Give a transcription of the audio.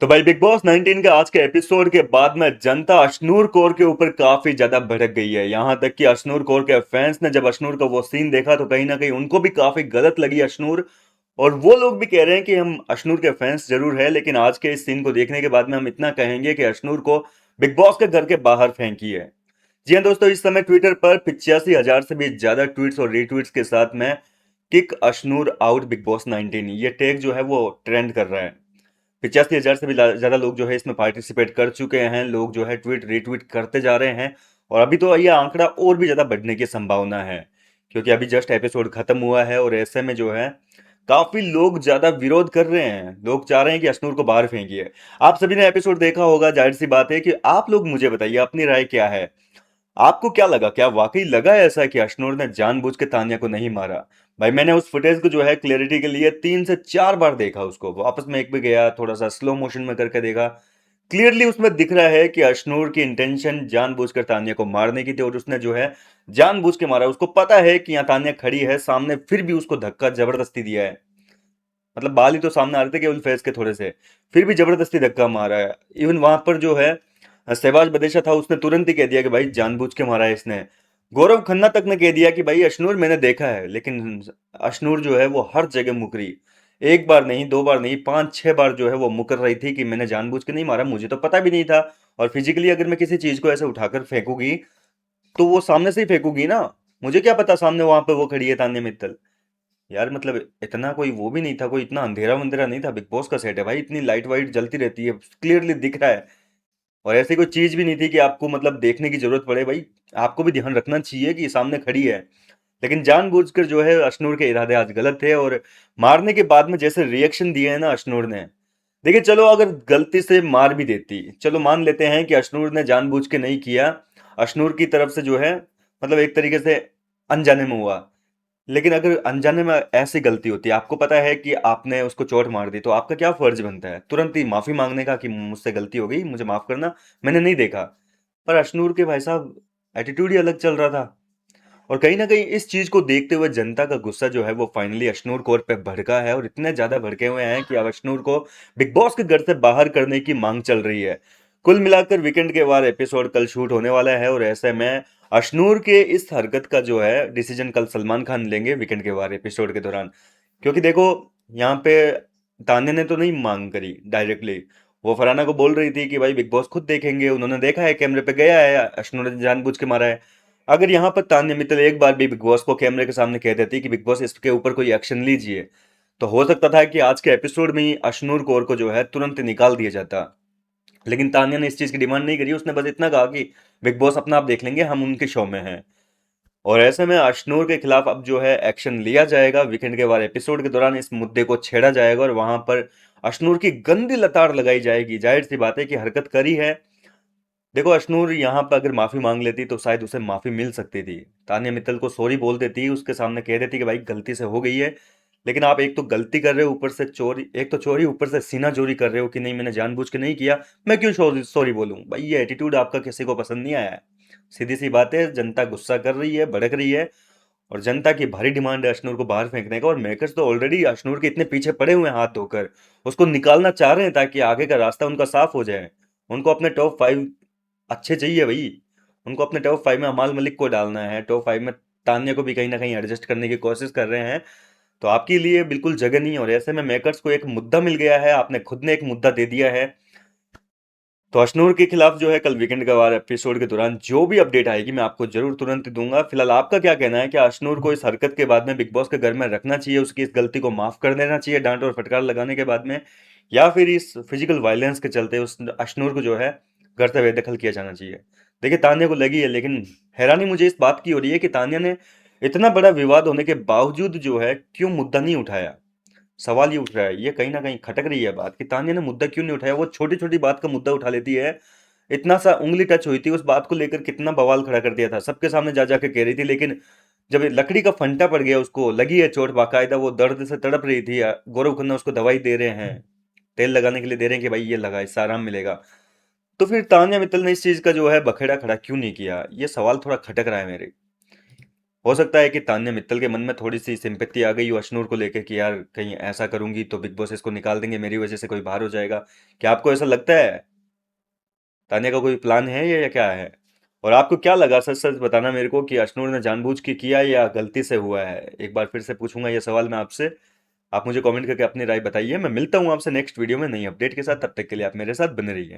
तो भाई big boss 19 के आज के एपिसोड के बाद में जनता अशनूर कौर के ऊपर काफी ज्यादा भड़क गई है। यहां तक कि अशनूर कौर के फैंस ने जब अशनूर का वो सीन देखा तो कहीं ना कहीं उनको भी काफी गलत लगी अशनूर। और वो लोग भी कह रहे हैं कि हम अशनूर के फैंस जरूर है, लेकिन आज के इस सीन को देखने के बाद में हम इतना कहेंगे कि अशनूर को बिग बॉस के घर के बाहर फेंकी है। जी हाँ दोस्तों, इस समय ट्विटर पर 85,000 से भी ज्यादा ट्वीट्स और रीट्वीट्स के साथ में kick Ashnoor out big boss 19 ये टैग जो है वो ट्रेंड कर रहा है। 85,000 से भी ज्यादा लोग जो है इसमें पार्टिसिपेट कर चुके हैं। लोग जो है ट्वीट रीट्वीट करते जा रहे हैं और अभी तो ये आंकड़ा और भी ज्यादा बढ़ने की संभावना है, क्योंकि अभी जस्ट एपिसोड खत्म हुआ है और ऐसे में जो है काफी लोग ज्यादा विरोध कर रहे हैं। लोग चाह रहे हैं कि अशनूर को बाहर फेंकिए। आप सभी ने एपिसोड देखा होगा, जाहिर सी बात है कि आप लोग मुझे बताइए अपनी राय क्या है। आपको क्या लगा? क्या वाकई लगा ऐसा कि अशनूर ने जानबूझ के तान्या को नहीं मारा? भाई मैंने उस फुटेज को जो है क्लैरिटी के लिए 3 से 4 बार देखा, उसको वापस में एक भी गया, थोड़ा सा स्लो मोशन में करके देखा। क्लियरली उसमें दिख रहा है कि अशनूर की इंटेंशन जानबूझकर तान्या को मारने की थी और उसने जो है जानबूझ के मारा। उसको पता है कि यहाँ तान्या खड़ी है सामने, फिर भी उसको धक्का जबरदस्ती दिया है। मतलब बाल ही तो सामने आ रहे थे केवल फेस के थोड़े से, फिर भी जबरदस्ती धक्का मारा है। इवन वहां पर जो है सहवाज बदेशा था, उसने तुरंत ही कह दिया कि भाई जानबूझ के मारा है इसने। गौरव खन्ना तक ने कह दिया कि भाई अशनूर मैंने देखा है, लेकिन अशनूर जो है वो हर जगह मुकरी। एक बार नहीं, 2 बार नहीं, 5-6 बार जो है वो मुकर रही थी कि मैंने जानबूझ के नहीं मारा, मुझे तो पता भी नहीं था। और फिजिकली अगर मैं किसी चीज को ऐसे उठाकर फेंकूंगी तो वो सामने से ही फेंकूंगी ना। मुझे क्या पता सामने वहां पे वो खड़ी है तान्या मित्तल। यार मतलब इतना कोई वो भी नहीं था, कोई इतना अंधेरा वंधेरा नहीं था। बिग बॉस का सेट है भाई, इतनी लाइट वाइट जलती रहती है, क्लियरली दिख रहा है। और ऐसी कोई चीज भी नहीं थी कि आपको मतलब देखने की जरूरत पड़े। भाई आपको भी ध्यान रखना चाहिए कि सामने खड़ी है। लेकिन जानबूझकर जो है अशनूर के इरादे आज गलत थे। और मारने के बाद में जैसे रिएक्शन दिए हैं ना अशनूर ने, देखिए चलो अगर गलती से मार भी देती, चलो मान लेते हैं कि अशनूर ने जानबूझ के नहीं किया, अशनूर की तरफ से जो है मतलब एक तरीके से अनजाने में हुआ। लेकिन अगर अनजाने में ऐसी गलती होती है, आपको पता है कि आपने उसको चोट मार दी, तो आपका क्या फर्ज बनता है? तुरंत ही माफी मांगने का कि मुझसे गलती हो गई, मुझे माफ करना, मैंने नहीं देखा। पर अशनूर के भाई साहब एटीट्यूड ही अलग चल रहा था। और कहीं ना कहीं इस चीज को देखते हुए जनता का गुस्सा जो है वो फाइनली अशनूर कौर पे भड़का है और इतने ज्यादा भड़के हुए हैं कि अब अशनूर को बिग बॉस के घर से बाहर करने की मांग चल रही है। कुल मिलाकर वीकेंड के बाद एपिसोड कल शूट होने वाला है और ऐसे में अशनूर के इस हरकत का जो है डिसीजन कल सलमान खान लेंगे वीकेंड के बाद एपिसोड के दौरान। क्योंकि देखो यहाँ पे तान्या ने तो नहीं मांग करी डायरेक्टली, वो फरहाना को बोल रही थी कि भाई बिग बॉस खुद देखेंगे, उन्होंने देखा है, कैमरे पे गया है, अशनूर ने जानबूझ के मारा है। अगर यहाँ पर तान्या मित्तल एक बार भी बिग बॉस को कैमरे के सामने कह देती कि बिग बॉस इसके ऊपर कोई एक्शन लीजिए, तो हो सकता था कि आज के एपिसोड में ही अशनूर कौर को जो है तुरंत निकाल दिया जाता। लेकिन तान्या ने इस चीज की डिमांड नहीं करी, उसने बस इतना कहा कि बिग बॉस अपना आप देख लेंगे, हम उनके शो में हैं। और ऐसे में अशनूर के खिलाफ अब जो है एक्शन लिया जाएगा। वीकेंड के बाद एपिसोड के दौरान इस मुद्दे को छेड़ा जाएगा और वहां पर अशनूर की गंदी लताड़ लगाई जाएगी। जाहिर सी बात है कि हरकत करी है। देखो अशनूर यहाँ पर अगर माफी मांग लेती तो शायद उसे माफी मिल सकती थी। तान्या मित्तल को सॉरी बोल देती, उसके सामने कह देती कि भाई गलती से हो गई है। लेकिन आप एक तो गलती कर रहे हो, ऊपर से चोरी, एक तो चोरी ऊपर से सीना चोरी कर रहे हो कि नहीं मैंने जानबूझ के नहीं किया, मैं क्यों सॉरी बोलूं? भाई ये एटीट्यूड आपका किसी को पसंद नहीं आया है। सीधी सी बात है, जनता गुस्सा कर रही है, भड़क रही है। और जनता की भारी डिमांड है अशनूर को बाहर फेंकने का। और मेकर्स तो ऑलरेडी अशनूर के इतने पीछे पड़े हुए हैं हाथ धोकर, उसको निकालना चाह रहे हैं ताकि आगे का रास्ता उनका साफ हो जाए। उनको अपने टॉप 5 अच्छे चाहिए भाई। उनको अपने टॉप 5 में अमाल मलिक को डालना है, टॉप 5 में तान्या को भी कहीं ना कहीं एडजस्ट करने की कोशिश कर रहे हैं। तो आपके लिए बिल्कुल जगह नहीं है और ऐसे में मेकर्स को एक मुद्दा मिल गया है, आपने खुद ने एक मुद्दा दे दिया है। तो अशनूर के खिलाफ जो है कल वीकेंड के बाद एपिसोड के दौरान जो भी अपडेट आएगी मैं आपको जरूर तुरंत दूंगा। फिलहाल आपका क्या कहना है? क्या अशनूर को इस हरकत के बाद में बिग बॉस के घर में रखना चाहिए, उसकी इस गलती को माफ कर देना चाहिए डांट और फटकार लगाने के बाद में, या फिर इस फिजिकल वायलेंस के चलते उस अशनूर को जो है घर से बेदखल किया जाना चाहिए? देखिए तान्या को लगी है, लेकिन हैरानी मुझे इस बात की हो रही है कि तान्या ने इतना बड़ा विवाद होने के बावजूद जो है क्यों मुद्दा नहीं उठाया। सवाल ये उठ रहा है, ये कहीं ना कहीं खटक रही है बात कि तान्या ने मुद्दा क्यों नहीं उठाया। वो छोटी छोटी बात का मुद्दा उठा लेती है। इतना सा उंगली टच हुई थी, उस बात को लेकर कितना बवाल खड़ा कर दिया था, सबके सामने जा जाके कह रही थी। लेकिन जब ये लकड़ी का फंटा पड़ गया, उसको लगी है चोट बाकायदा, वो दर्द से तड़प रही थी, गौरव खन्ना उसको दवाई दे रहे हैं, तेल लगाने के लिए दे रहे हैं कि भाई ये लगा, इससे आराम मिलेगा। तो फिर तान्या मित्तल ने इस चीज का जो है बखेड़ा खड़ा क्यों नहीं किया? ये सवाल थोड़ा खटक रहा है मेरे। हो सकता है कि तान्या मित्तल के मन में थोड़ी सी सिंपैथी आ गई हो अशनूर को लेकर कि यार कहीं ऐसा करूंगी तो बिग बॉस इसको निकाल देंगे, मेरी वजह से कोई बाहर हो जाएगा। क्या आपको ऐसा लगता है? तान्या का कोई प्लान है ये या क्या है? और आपको क्या लगा, सच सच बताना मेरे को, कि अशनूर ने जानबूझ के किया या गलती से हुआ है? एक बार फिर से पूछूंगा ये सवाल मैं आपसे। आप मुझे कमेंट करके अपनी राय बताइए। मैं मिलता हूँ आपसे नेक्स्ट वीडियो में नई अपडेट के साथ, तब तक के लिए आप मेरे साथ बने रहिए।